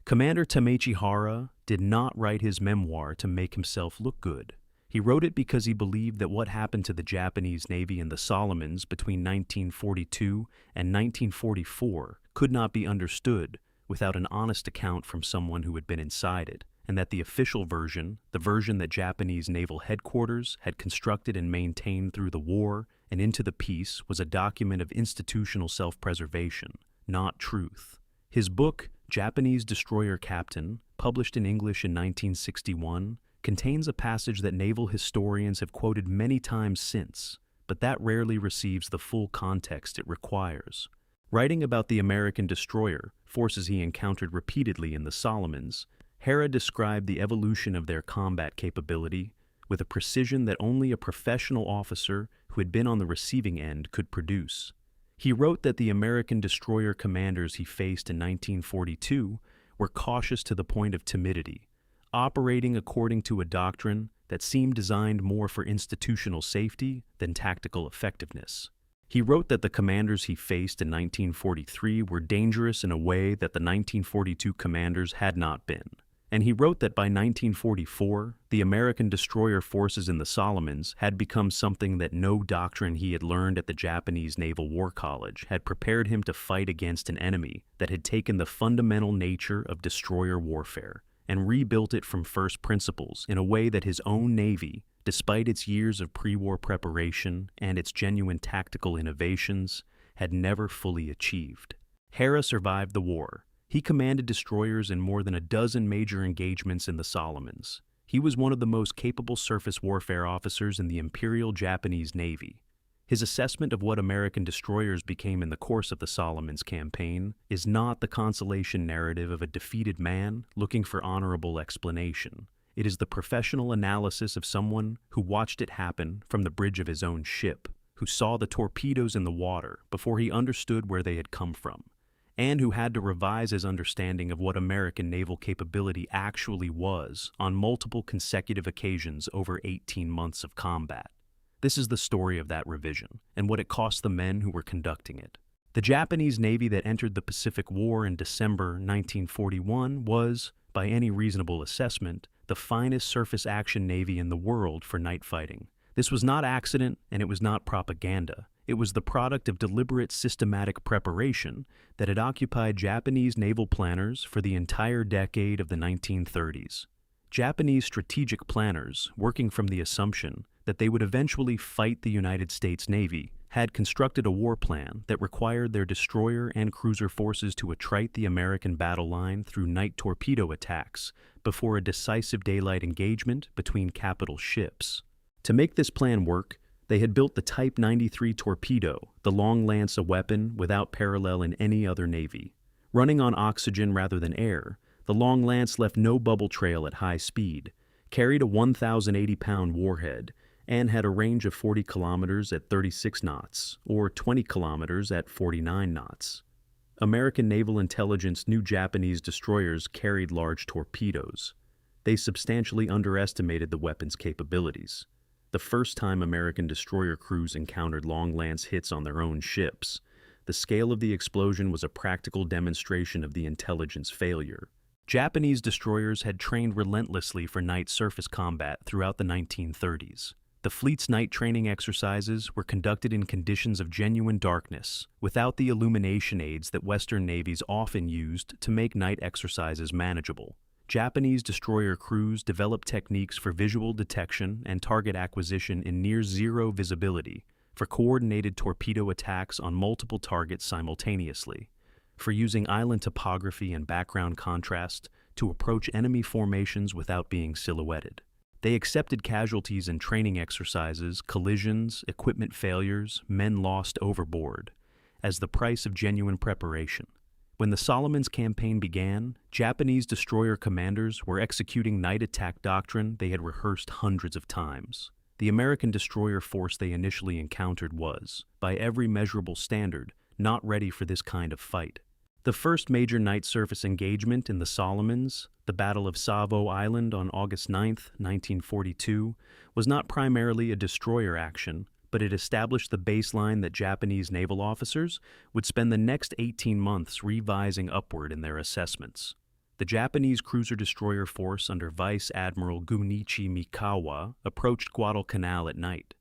Commander Tamechi Hara did not write his memoir to make himself look good. He wrote it because he believed that what happened to the Japanese Navy in the Solomons between 1942 and 1944 could not be understood without an honest account from someone who had been inside it, and that the official version, the version that Japanese naval headquarters had constructed and maintained through the war and into the peace, was a document of institutional self-preservation, not truth. His book, Japanese Destroyer Captain, published in English in 1961, contains a passage that naval historians have quoted many times since, but that rarely receives the full context it requires. Writing about the American destroyer, forces he encountered repeatedly in the Solomons, Hara described the evolution of their combat capability with a precision that only a professional officer who had been on the receiving end could produce. He wrote that the American destroyer commanders he faced in 1942 were cautious to the point of timidity, operating according to a doctrine that seemed designed more for institutional safety than tactical effectiveness. He wrote that the commanders he faced in 1943 were dangerous in a way that the 1942 commanders had not been. And he wrote that by 1944, the American destroyer forces in the Solomons had become something that no doctrine he had learned at the Japanese Naval War College had prepared him to fight against an enemy that had taken the fundamental nature of destroyer warfare and rebuilt it from first principles in a way that his own Navy, despite its years of pre-war preparation and its genuine tactical innovations, had never fully achieved. Hara survived the war. He commanded destroyers in more than a dozen major engagements in the Solomons. He was one of the most capable surface warfare officers in the Imperial Japanese Navy. His assessment of what American destroyers became in the course of the Solomons campaign is not the consolation narrative of a defeated man looking for honorable explanation. It is the professional analysis of someone who watched it happen from the bridge of his own ship, who saw the torpedoes in the water before he understood where they had come from, and who had to revise his understanding of what American naval capability actually was on multiple consecutive occasions over 18 months of combat. This is the story of that revision, and what it cost the men who were conducting it. The Japanese Navy that entered the Pacific War in December 1941 was, by any reasonable assessment, the finest surface action navy in the world for night fighting. This was not accident, and it was not propaganda. It was the product of deliberate, systematic preparation that had occupied Japanese naval planners for the entire decade of the 1930s. Japanese strategic planners, working from the assumption that they would eventually fight the United States Navy, had constructed a war plan that required their destroyer and cruiser forces to attrite the American battle line through night torpedo attacks before a decisive daylight engagement between capital ships. To make this plan work, they had built the Type 93 torpedo, the long lance, a weapon without parallel in any other navy. Running on oxygen rather than air, the long lance left no bubble trail at high speed, carried a 1,080-pound warhead, and had a range of 40 kilometers at 36 knots, or 20 kilometers at 49 knots. American naval intelligence knew Japanese destroyers carried large torpedoes. They substantially underestimated the weapon's capabilities. The first time American destroyer crews encountered long lance hits on their own ships, the scale of the explosion was a practical demonstration of the intelligence failure. Japanese destroyers had trained relentlessly for night surface combat throughout the 1930s. The fleet's night training exercises were conducted in conditions of genuine darkness, without the illumination aids that Western navies often used to make night exercises manageable. Japanese destroyer crews developed techniques for visual detection and target acquisition in near-zero visibility, for coordinated torpedo attacks on multiple targets simultaneously, for using island topography and background contrast to approach enemy formations without being silhouetted. They accepted casualties in training exercises, collisions, equipment failures, men lost overboard, as the price of genuine preparation. When the Solomons campaign began, Japanese destroyer commanders were executing night attack doctrine they had rehearsed hundreds of times. The American destroyer force they initially encountered was, by every measurable standard, not ready for this kind of fight. The first major night surface engagement in the Solomons, the Battle of Savo Island on August 9, 1942, was not primarily a destroyer action, but it established the baseline that Japanese naval officers would spend the next 18 months revising upward in their assessments. The Japanese cruiser-destroyer force under Vice Admiral Gunichi Mikawa approached Guadalcanal at night,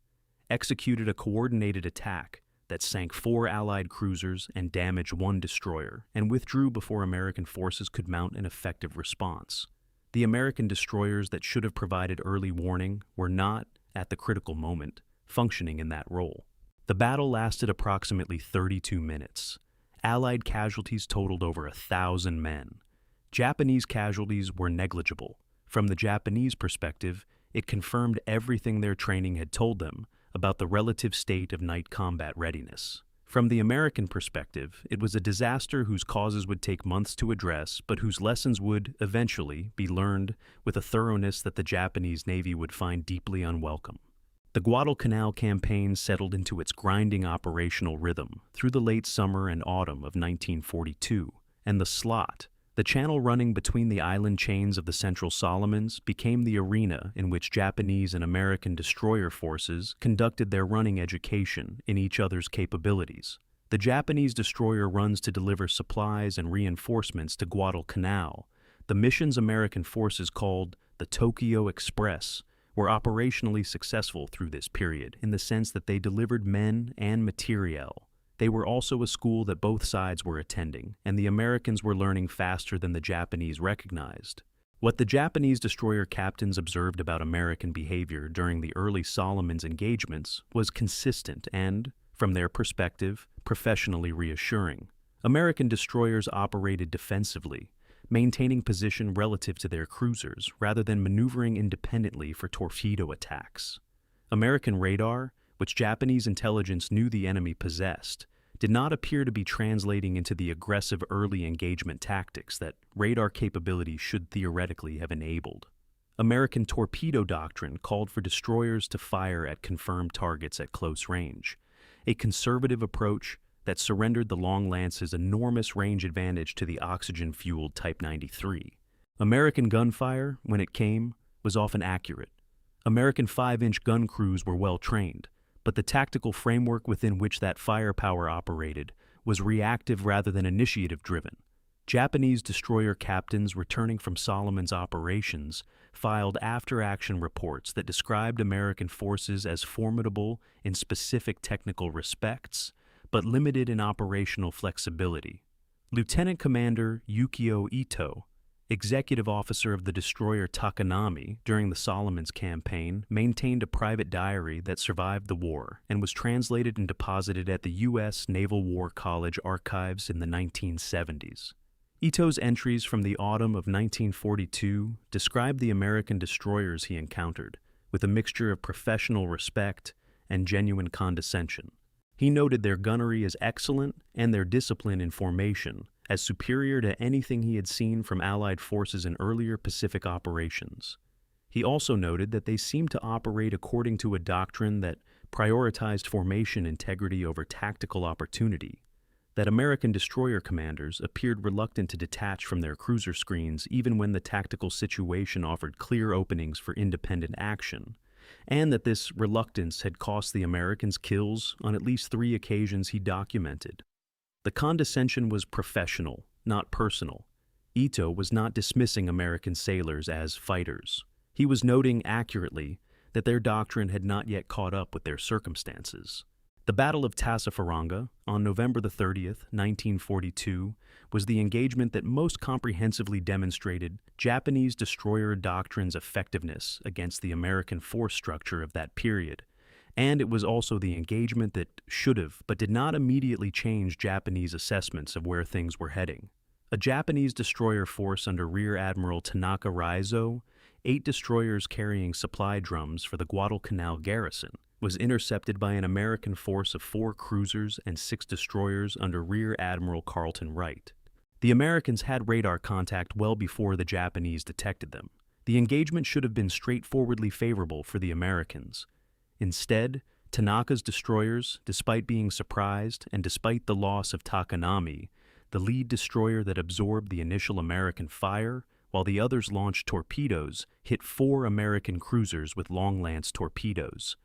executed a coordinated attack that sank 4 Allied cruisers and damaged 1 destroyer, and withdrew before American forces could mount an effective response. The American destroyers that should have provided early warning were not, at the critical moment, functioning in that role. The battle lasted approximately 32 minutes. Allied casualties totaled over 1,000 men. Japanese casualties were negligible. From the Japanese perspective, it confirmed everything their training had told them about the relative state of night combat readiness. From the American perspective, it was a disaster whose causes would take months to address, but whose lessons would, eventually, be learned with a thoroughness that the Japanese Navy would find deeply unwelcome. The Guadalcanal campaign settled into its grinding operational rhythm through the late summer and autumn of 1942, and the slot, the channel running between the island chains of the Central Solomons, became the arena in which Japanese and American destroyer forces conducted their running education in each other's capabilities. The Japanese destroyer runs to deliver supplies and reinforcements to Guadalcanal. The missions American forces called the Tokyo Express were operationally successful through this period in the sense that they delivered men and materiel. They were also a school that both sides were attending, and the Americans were learning faster than the Japanese recognized. What the Japanese destroyer captains observed about American behavior during the early Solomons engagements was consistent and, from their perspective, professionally reassuring. American destroyers operated defensively, maintaining position relative to their cruisers rather than maneuvering independently for torpedo attacks. American radar, which Japanese intelligence knew the enemy possessed, did not appear to be translating into the aggressive early engagement tactics that radar capability should theoretically have enabled. American torpedo doctrine called for destroyers to fire at confirmed targets at close range, a conservative approach that surrendered the Long Lance's enormous range advantage to the oxygen-fueled Type 93. American gunfire, when it came, was often accurate. American 5-inch gun crews were well trained, but the tactical framework within which that firepower operated was reactive rather than initiative-driven. Japanese destroyer captains returning from Solomon's operations filed after-action reports that described American forces as formidable in specific technical respects, but limited in operational flexibility. Lieutenant Commander Yukio Ito, executive officer of the destroyer Takanami during the Solomons campaign, maintained a private diary that survived the war and was translated and deposited at the U.S. Naval War College archives in the 1970s. Ito's entries from the autumn of 1942 describe the American destroyers he encountered, with a mixture of professional respect and genuine condescension. He noted their gunnery as excellent and their discipline in formation as superior to anything he had seen from Allied forces in earlier Pacific operations. He also noted that they seemed to operate according to a doctrine that prioritized formation integrity over tactical opportunity, that American destroyer commanders appeared reluctant to detach from their cruiser screens even when the tactical situation offered clear openings for independent action, and that this reluctance had cost the Americans kills on at least 3 occasions he documented. The condescension was professional, not personal. Ito was not dismissing American sailors as fighters. He was noting accurately that their doctrine had not yet caught up with their circumstances. The Battle of Tassafaronga, on November 30th, 1942, was the engagement that most comprehensively demonstrated Japanese destroyer doctrine's effectiveness against the American force structure of that period, and it was also the engagement that should have but did not immediately change Japanese assessments of where things were heading. A Japanese destroyer force under Rear Admiral Tanaka Raizo, 8 destroyers carrying supply drums for the Guadalcanal garrison, was intercepted by an American force of 4 cruisers and 6 destroyers under Rear Admiral Carlton Wright. The Americans had radar contact well before the Japanese detected them. The engagement should have been straightforwardly favorable for the Americans. Instead, Tanaka's destroyers, despite being surprised and despite the loss of Takanami, the lead destroyer that absorbed the initial American fire, while the others launched torpedoes, hit 4 American cruisers with Long Lance torpedoes.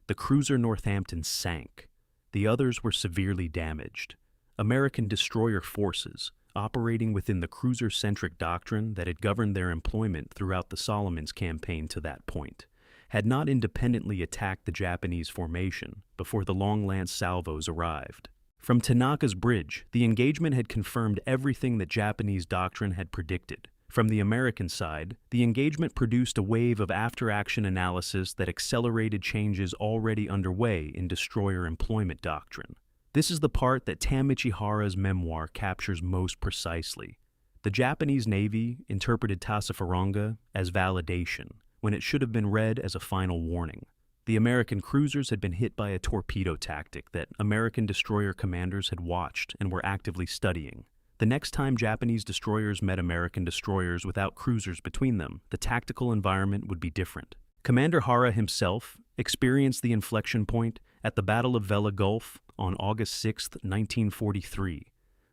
The cruiser Northampton sank. The others were severely damaged. American destroyer forces, operating within the cruiser-centric doctrine that had governed their employment throughout the Solomons campaign to that point, had not independently attacked the Japanese formation before the long-lance salvos arrived. From Tanaka's bridge, the engagement had confirmed everything that Japanese doctrine had predicted. From the American side, the engagement produced a wave of after-action analysis that accelerated changes already underway in destroyer employment doctrine. This is the part that Tamichi Hara's memoir captures most precisely. The Japanese Navy interpreted Tasafaronga as validation, when it should have been read as a final warning. The American cruisers had been hit by a torpedo tactic that American destroyer commanders had watched and were actively studying. The next time Japanese destroyers met American destroyers without cruisers between them, the tactical environment would be different. Commander Hara himself experienced the inflection point at the Battle of Vella Gulf on August 6, 1943,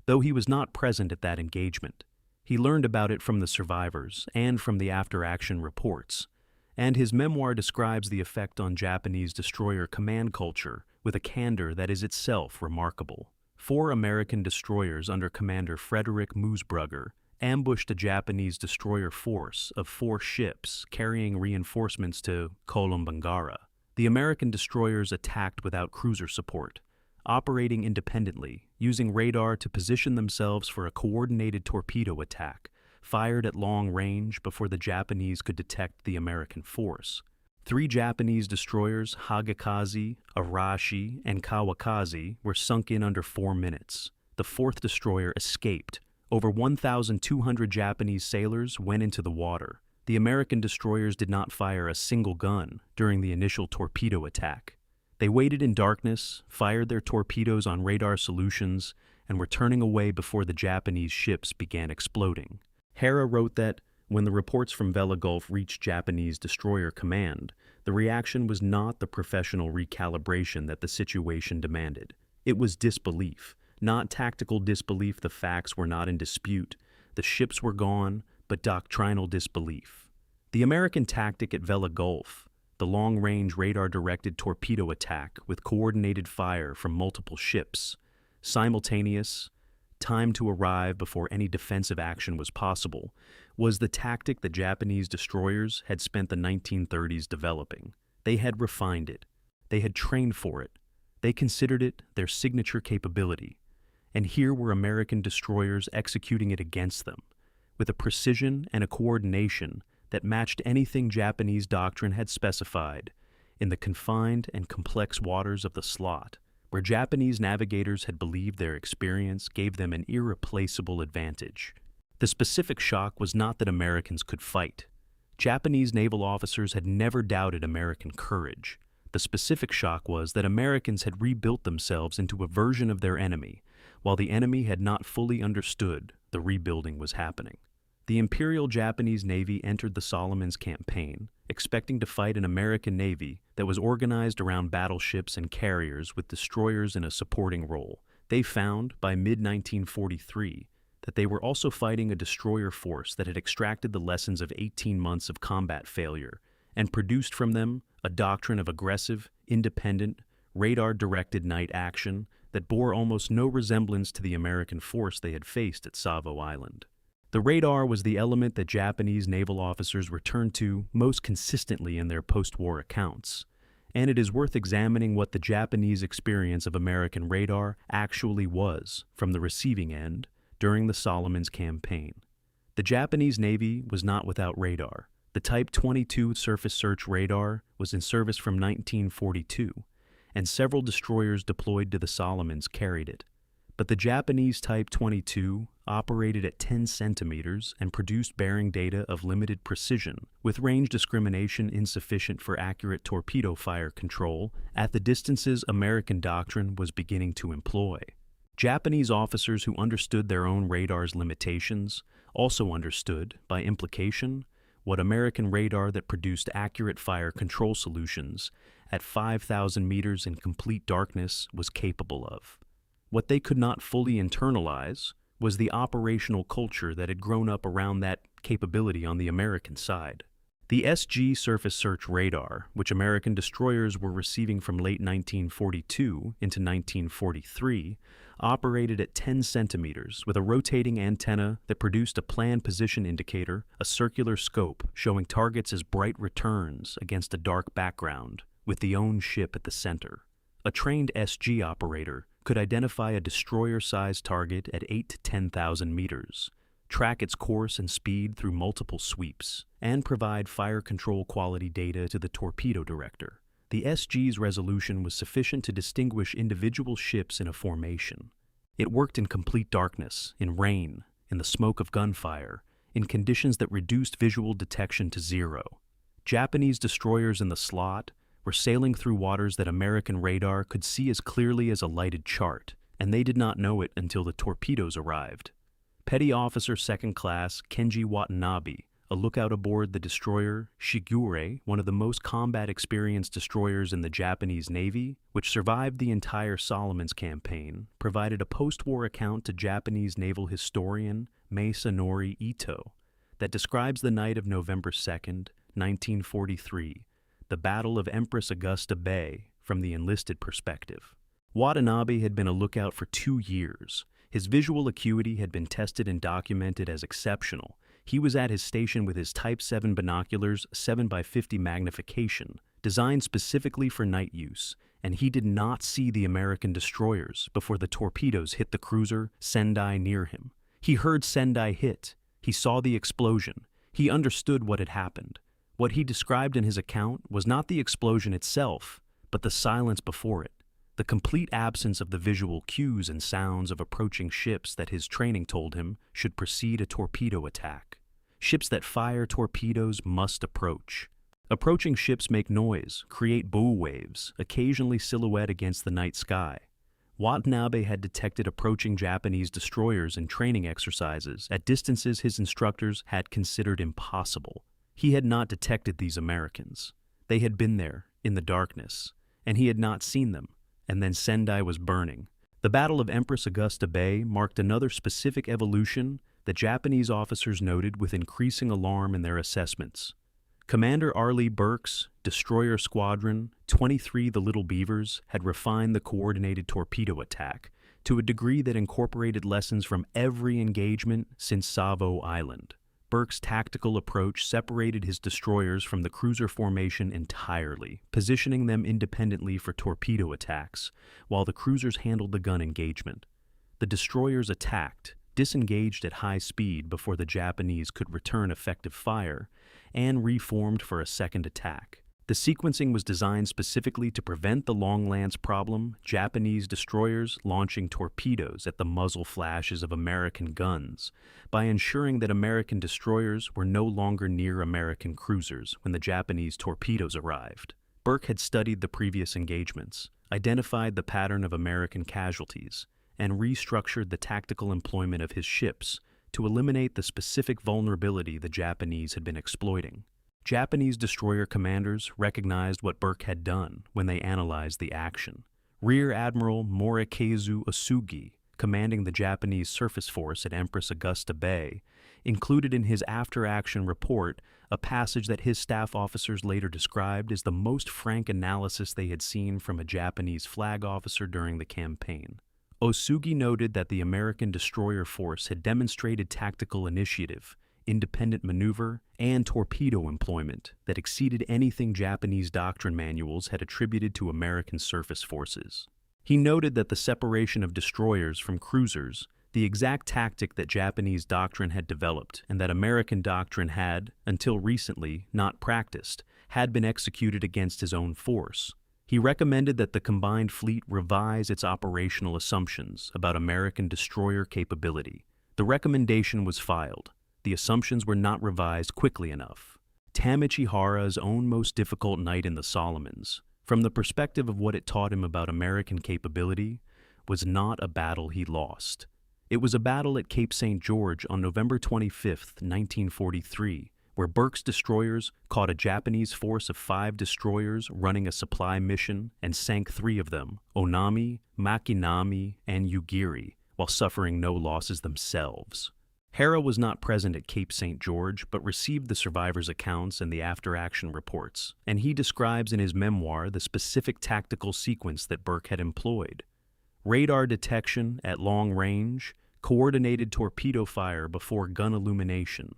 though he was not present at that engagement. He learned about it from the survivors and from the after-action reports, and his memoir describes the effect on Japanese destroyer command culture with a candor that is itself remarkable. 4 American destroyers under Commander Frederick Moosbrugger ambushed a Japanese destroyer force of 4 ships carrying reinforcements to Kolombangara. The American destroyers attacked without cruiser support, operating independently, using radar to position themselves for a coordinated torpedo attack, fired at long range before the Japanese could detect the American force. 3 Japanese destroyers, Hagakaze, Arashi, and Kawakaze, were sunk in under 4 minutes. The 4th destroyer escaped. Over 1,200 Japanese sailors went into the water. The American destroyers did not fire a single gun during the initial torpedo attack. They waited in darkness, fired their torpedoes on radar solutions, and were turning away before the Japanese ships began exploding. Hara wrote that, when the reports from Vella Gulf reached Japanese destroyer command, the reaction was not the professional recalibration that the situation demanded. It was disbelief, not tactical disbelief. The facts were not in dispute. The ships were gone, but doctrinal disbelief. The American tactic at Vella Gulf, the long-range radar-directed torpedo attack with coordinated fire from multiple ships, simultaneous, time to arrive before any defensive action was possible, was the tactic that Japanese destroyers had spent the 1930s developing. They had refined it. They had trained for it. They considered it their signature capability. And here were American destroyers executing it against them, with a precision and a coordination that matched anything Japanese doctrine had specified in the confined and complex waters of the slot, where Japanese navigators had believed their experience gave them an irreplaceable advantage. The specific shock was not that Americans could fight. Japanese naval officers had never doubted American courage. The specific shock was that Americans had rebuilt themselves into a version of their enemy, while the enemy had not fully understood the rebuilding was happening. The Imperial Japanese Navy entered the Solomons campaign, expecting to fight an American Navy that was organized around battleships and carriers with destroyers in a supporting role. They found, by mid-1943, that they were also fighting a destroyer force that had extracted the lessons of 18 months of combat failure and produced from them a doctrine of aggressive, independent, radar-directed night action that bore almost no resemblance to the American force they had faced at Savo Island. The radar was the element that Japanese naval officers returned to most consistently in their post-war accounts, and it is worth examining what the Japanese experience of American radar actually was from the receiving end during the Solomons campaign. The Japanese Navy was not without radar. The Type 22 surface search radar was in service from 1942, and several destroyers deployed to the Solomons carried it. But the Japanese Type 22 operated at 10 centimeters and produced bearing data of limited precision, with range discrimination insufficient for accurate torpedo fire control at the distances American doctrine was beginning to employ. Japanese officers who understood their own radar's limitations also understood, by implication, what American radar that produced accurate fire control solutions at 5,000 meters in complete darkness was capable of. What they could not fully internalize was the operational culture that had grown up around that capability on the American side. The SG surface search radar, which American destroyers were receiving from late 1942 into 1943, operated at 10 centimeters with a rotating antenna that produced a planned position indicator, a circular scope showing targets as bright returns against a dark background, with the owned ship at the center. A trained SG operator could identify a destroyer-sized target at 8 to 10,000 meters, track its course and speed through multiple sweeps, and provide fire control quality data to the torpedo director. The SG's resolution was sufficient to distinguish individual ships in a formation. It worked in complete darkness, in rain, in the smoke of gunfire, in conditions that reduced visual detection to zero. Japanese destroyers in the slot were sailing through waters that American radar could see as clearly as a lighted chart, and they did not know it until the torpedoes arrived. Petty Officer Second Class Kenji Watanabe, a lookout aboard the destroyer Shigure, one of the most combat-experienced destroyers in the Japanese Navy, which survived the entire Solomons campaign, provided a post-war account to Japanese naval historian Masanori Ito that describes the night of November 2nd, 1943, the Battle of Empress Augusta Bay, from the enlisted perspective. Watanabe had been a lookout for 2 years. His visual acuity had been tested and documented as exceptional. He was at his station with his Type 7 binoculars 7x50 magnification, designed specifically for night use, and he did not see the American destroyers before the torpedoes hit the cruiser Sendai near him. He heard Sendai hit. He saw the explosion. He understood what had happened. What he described in his account was not the explosion itself, but the silence before it. The complete absence of the visual cues and sounds of approaching ships that his training told him should precede a torpedo attack. Ships that fire torpedoes must approach. Approaching ships make noise, create bow waves, occasionally silhouette against the night sky. Watanabe had detected approaching Japanese destroyers in training exercises at distances his instructors had considered impossible. He had not detected these Americans. They had been there, in the darkness, and he had not seen them. And then Sendai was burning. The Battle of Empress Augusta Bay marked another specific evolution that Japanese officers noted with increasing alarm in their assessments. Commander Arleigh Burke's Destroyer Squadron 23 The Little Beavers had refined the coordinated torpedo attack to a degree that incorporated lessons from every engagement since Savo Island. Burke's tactical approach separated his destroyers from the cruiser formation entirely, positioning them independently for torpedo attacks, while the cruisers handled the gun engagement. The destroyers attacked, disengaged at high speed before the Japanese could return effective fire, and reformed for a second attack. The sequencing was designed specifically to prevent the long lance problem, Japanese destroyers launching torpedoes at the muzzle flashes of American guns, by ensuring that American destroyers were no longer near American cruisers when the Japanese torpedoes arrived. Burke had studied the previous engagements, identified the pattern of American casualties, and restructured the tactical employment of his ships to eliminate the specific vulnerability the Japanese had been exploiting. Japanese destroyer commanders recognized what Burke had done when they analyzed the action. Rear Admiral Morikazu Osugi, commanding the Japanese surface force at Empress Augusta Bay, included in his after-action report a passage that his staff officers later described as the most frank analysis they had seen from a Japanese flag officer during the campaign. Osugi noted that the American destroyer force had demonstrated tactical initiative, independent maneuver, and torpedo employment that exceeded anything Japanese doctrine manuals had attributed to American surface forces. He noted that the separation of destroyers from cruisers, the exact tactic that Japanese doctrine had developed and that American doctrine had, until recently, not practiced, had been executed against his own force. He recommended that the combined fleet revise its operational assumptions about American destroyer capability. The recommendation was filed. The assumptions were not revised quickly enough. Tamichihara's own most difficult night in the Solomons, from the perspective of what it taught him about American capability, was not a battle he lost. It was a battle at Cape St. George on November 25, 1943, where Burke's destroyers caught a Japanese force of 5 destroyers running a supply mission and sank 3 of them, Onami, Makinami, and Yugiri, while suffering no losses themselves. Hara was not present at Cape St. George, but received the survivors' accounts and the after-action reports, and he describes in his memoir the specific tactical sequence that Burke had employed. Radar detection at long range, coordinated torpedo fire before gun illumination,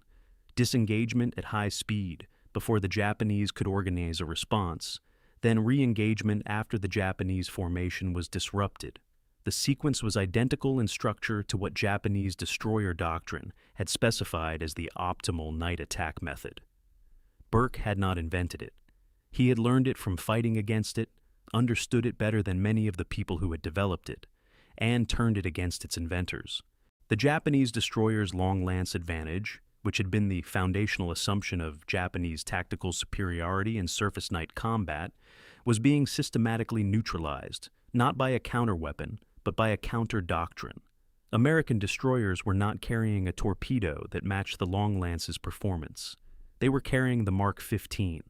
disengagement at high speed before the Japanese could organize a response, then re-engagement after the Japanese formation was disrupted. The sequence was identical in structure to what Japanese destroyer doctrine had specified as the optimal night attack method. Burke had not invented it. He had learned it from fighting against it, understood it better than many of the people who had developed it, and turned it against its inventors. The Japanese destroyer's long lance advantage, which had been the foundational assumption of Japanese tactical superiority in surface night combat, was being systematically neutralized, not by a counterweapon, but by a counter-doctrine. American destroyers were not carrying a torpedo that matched the Long Lance's performance. They were carrying the Mark 15,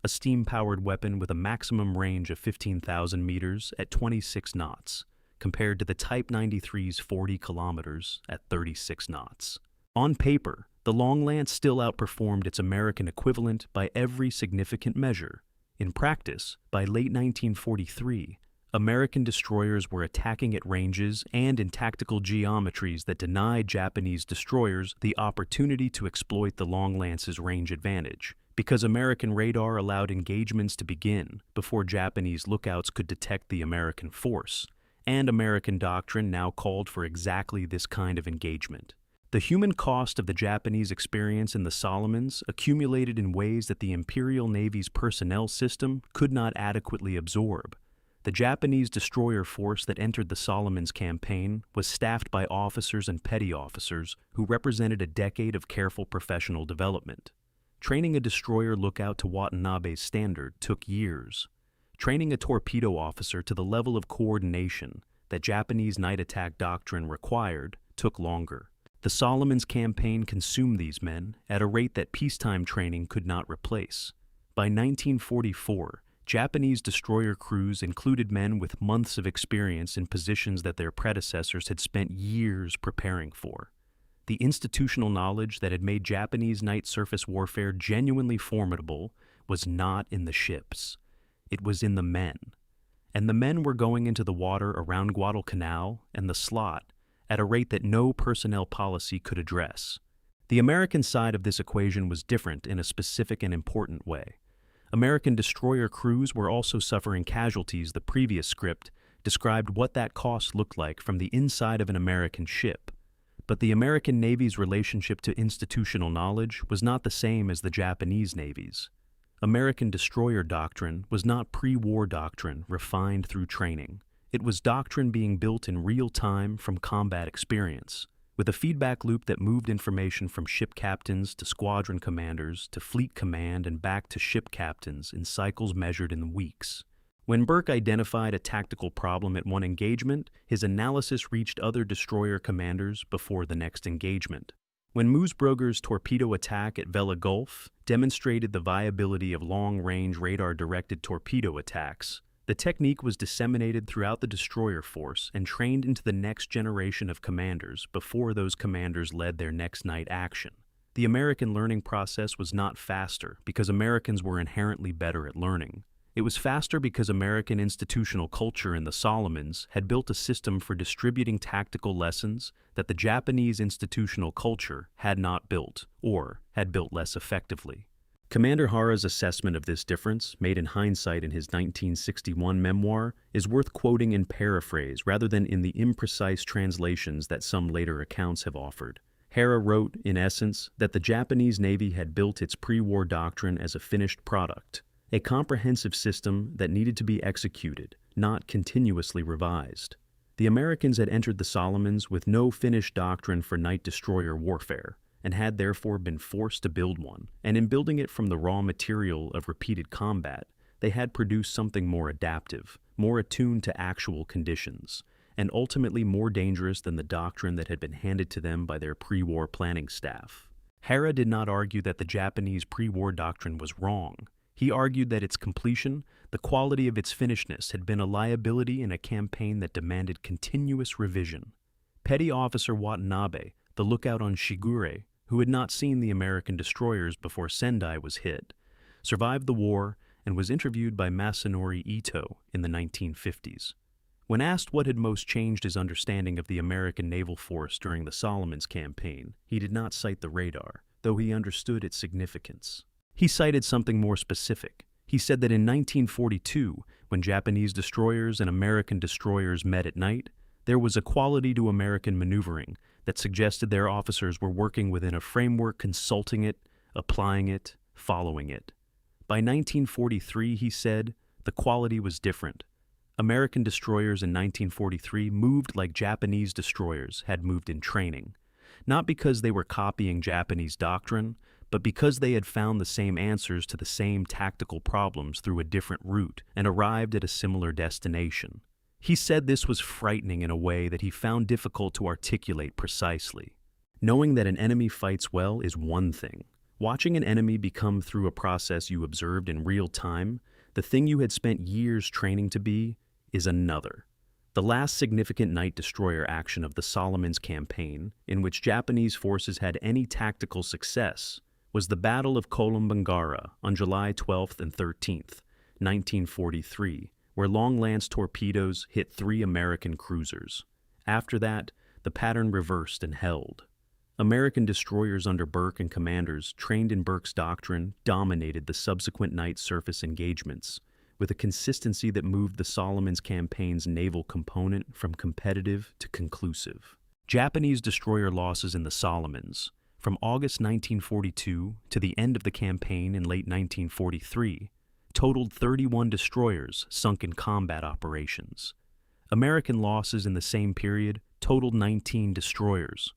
a steam-powered weapon with a maximum range of 15,000 meters at 26 knots, compared to the Type 93's 40 kilometers at 36 knots. On paper, the Long Lance still outperformed its American equivalent by every significant measure. In practice, by late 1943, American destroyers were attacking at ranges and in tactical geometries that denied Japanese destroyers the opportunity to exploit the Long Lance's range advantage, because American radar allowed engagements to begin before Japanese lookouts could detect the American force, and American doctrine now called for exactly this kind of engagement. The human cost of the Japanese experience in the Solomons accumulated in ways that the Imperial Navy's personnel system could not adequately absorb. The Japanese destroyer force that entered the Solomons campaign was staffed by officers and petty officers who represented a decade of careful professional development. Training a destroyer lookout to Watanabe's standard took years. Training a torpedo officer to the level of coordination that Japanese night attack doctrine required took longer. The Solomons campaign consumed these men at a rate that peacetime training could not replace. By 1944, Japanese destroyer crews included men with months of experience in positions that their predecessors had spent years preparing for. The institutional knowledge that had made Japanese night surface warfare genuinely formidable was not in the ships. It was in the men. And the men were going into the water around Guadalcanal and the slot at a rate that no personnel policy could address. The American side of this equation was different in a specific and important way. American destroyer crews were also suffering casualties. The previous script described what that cost looked like from the inside of an American ship. But the American Navy's relationship to institutional knowledge was not the same as the Japanese Navy's. American destroyer doctrine was not pre-war doctrine refined through training. It was doctrine being built in real time from combat experience, with a feedback loop that moved information from ship captains to squadron commanders to fleet command and back to ship captains in cycles measured in weeks. When Burke identified a tactical problem at one engagement, his analysis reached other destroyer commanders before the next engagement. When Moosbrugger's torpedo attack at Vella Gulf demonstrated the viability of long-range radar-directed torpedo attacks, the technique was disseminated throughout the destroyer force and trained into the next generation of commanders before those commanders led their next night action. The American learning process was not faster because Americans were inherently better at learning. It was faster because American institutional culture in the Solomons had built a system for distributing tactical lessons that the Japanese institutional culture had not built, or had built less effectively. Commander Hara's assessment of this difference, made in hindsight in his 1961 memoir, is worth quoting in paraphrase rather than in the imprecise translations that some later accounts have offered. Hara wrote, in essence, that the Japanese Navy had built its pre-war doctrine as a finished product, a comprehensive system that needed to be executed, not continuously revised. The Americans had entered the Solomons with no finished doctrine for night destroyer warfare, and had therefore been forced to build one, and in building it from the raw material of repeated combat, they had produced something more adaptive, more attuned to actual conditions, and ultimately more dangerous than the doctrine that had been handed to them by their pre-war planning staff. Hara did not argue that the Japanese pre-war doctrine was wrong. He argued that its completion, the quality of its finishedness, had been a liability in a campaign that demanded continuous revision. Petty Officer Watanabe, the lookout on Shigure, who had not seen the American destroyers before Sendai was hit, survived the war and was interviewed by Masanori Ito in the 1950s. When asked what had most changed his understanding of the American naval force during the Solomons campaign, he did not cite the radar, though he understood its significance. He cited something more specific. He said that in 1942, when Japanese destroyers and American destroyers met at night, there was a quality to American maneuvering that suggested their officers were working within a framework, consulting it, applying it, following it. By 1943, he said, the quality was different. American destroyers in 1943 moved like Japanese destroyers had moved in training, not because they were copying Japanese doctrine, but because they had found the same answers to the same tactical problems through a different route and arrived at a similar destination. He said this was frightening in a way that he found difficult to articulate precisely. Knowing that an enemy fights well is one thing. Watching an enemy become through a process you observed in real time, the thing you had spent years training to be, is another. The last significant night destroyer action of the Solomons campaign, in which Japanese forces had any tactical success, was the Battle of Kolombangara on July 12th and 13th, 1943, where long-lance torpedoes hit 3 American cruisers. After that, the pattern reversed and held. American destroyers under Burke and commanders trained in Burke's doctrine dominated the subsequent night surface engagements, with a consistency that moved the Solomons campaign's naval component from competitive to conclusive. Japanese destroyer losses in the Solomons, from August 1942 to the end of the campaign in late 1943, totaled 31 destroyers sunk in combat operations. American losses in the same period totaled 19 destroyers.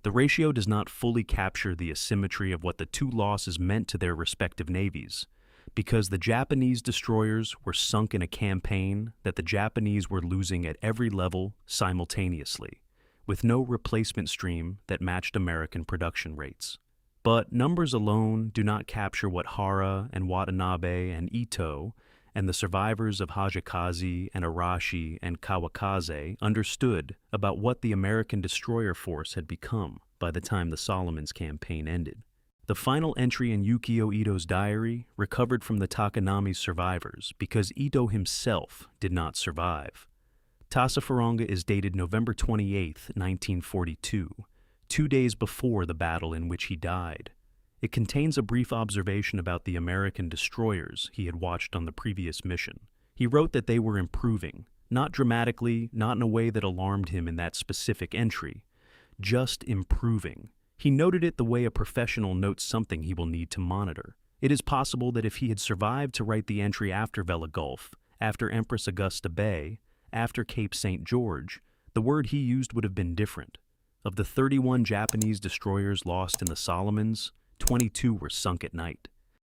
The ratio does not fully capture the asymmetry of what the two losses meant to their respective navies, because the Japanese destroyers were sunk in a campaign that the Japanese were losing at every level simultaneously, with no replacement stream that matched American production rates. But numbers alone do not capture what Hara and Watanabe and Ito and the survivors of Hajikaze and Arashi and Kawakaze understood about what the American destroyer force had become by the time the Solomons campaign ended. The final entry in Yukio Ito's diary recovered from the Takanami's survivors because Ito himself did not survive. Tasafaranga is dated November 28, 1942, 2 days before the battle in which he died. It contains a brief observation about the American destroyers he had watched on the previous mission. He wrote that they were improving, not dramatically, not in a way that alarmed him in that specific entry, just improving. He noted it the way a professional notes something he will need to monitor. It is possible that if he had survived to write the entry after Vella Gulf, after Empress Augusta Bay, after Cape St. George, the word he used would have been different. Of the 31 Japanese destroyers lost in the Solomons, 22 were sunk at night.